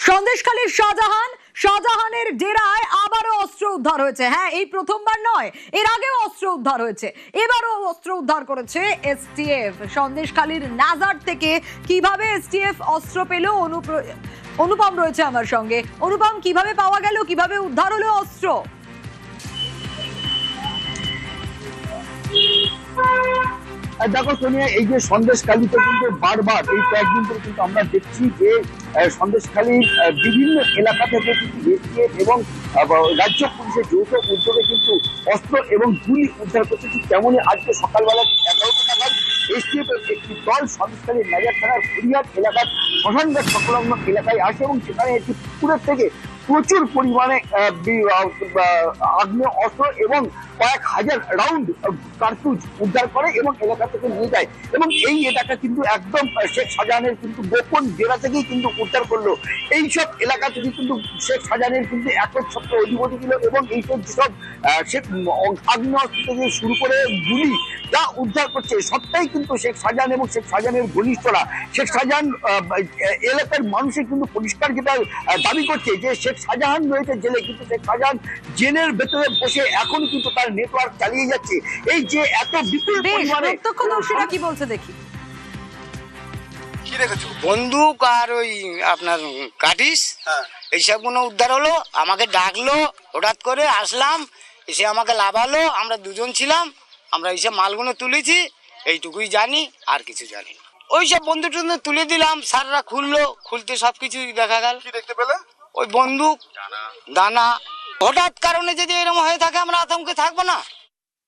সন্দেশখালীর শাহজাহানের ডেরায় আবারও অস্ত্র উদ্ধার হয়েছে। হ্যাঁ, এই প্রথমবার নয়, এর আগেও অস্ত্র উদ্ধার হয়েছে, এবারও অস্ত্র উদ্ধার করেছে এসটিএফ। সন্দেশখালীর নাজার থেকে কিভাবে এসটিএফ অস্ত্র পেল, অনুপম রয়েছে আমার সঙ্গে। অনুপম, কিভাবে পাওয়া গেল, কিভাবে উদ্ধার হলো অস্ত্র? দেখো সোনিয়া, এই যে সন্দেশখালীতে কিন্তু বারবার এই কয়েকদিন ধরে কিন্তু আমরা দেখছি যে সন্দেশখালীর বিভিন্ন এলাকা থেকে কিন্তু এসটিএফ এবং রাজ্য পুলিশের যৌথ উদ্যোগে কিন্তু অস্ত্র এবং গুলি উদ্ধার করছে। ঠিক তেমনই আজকে সকালবেলা 11টা নাগাদ এসটিএফ এর একটি দল সন্দেশখালীর নাজার থানার হরিয়ার এলাকার শ্মশানঘাট সংলগ্ন এলাকায় আসে এবং সেখানে একটি পুকুরের থেকে প্রচুর পরিমাণে আগ্নেয় অস্ত্র এবং কয়েক হাজার রাউন্ড কার্তুজ উদ্ধার করে এবং এলাকা থেকে নিয়ে যায়। এবং এই এলাকা কিন্তু একদম শেখ শাহজাহানের কিন্তু গোপন ডেরা থেকেই কিন্তু উদ্ধার করলো। এইসব এলাকা থেকে কিন্তু শেখ শাহজাহানের কিন্তু একচ্ছত্র অধিপতি ছিল এবং এইসব যেসব আগ্নেয়াস্ত্র থেকে শুরু করে গুলি যা উদ্ধার করছে সবটাই কিন্তু শেখ শাহজাহান এবং শেখ শাহজাহানের ঘনিষ্ঠরা। শেখ শাহজাহান এলাকার মানুষের কিন্তু পরিষ্কার যেটা দাবি করছে যে শেখ শাহজাহান রয়েছে জেলে, কিন্তু শেখ শাহজাহান জেলের ভেতরে বসে এখন কিন্তু তার নেটওয়ার্ক চালিয়ে যাচ্ছে। এই যে এত বিপুল পরিমাণে প্রত্যক্ষদর্শীরা কি বলছে দেখি। কি দেখেছো? বন্দুক আর ওই আপনার কাটিস এইসব গুলো উদ্ধার হলো। আমাকে ডাকলো, হঠাৎ করে আসলাম, এসে আমাকে লাভালো। আমরা দুজন ছিলাম, আমরা এইসব মালগুলো তুলেছি, এইটুকুই জানি, আর কিছু জানি না। ওইসব বন্দুক টন্দুক তুলে দিলাম, স্যাররা খুললো, খুলতে সবকিছু দেখা গেল। কি দেখতে পেলে? ওই বন্দুক, দানা। হঠাৎ কারণে যদি এরকম হয়ে থাকে আমরা আতঙ্কে থাকবো না?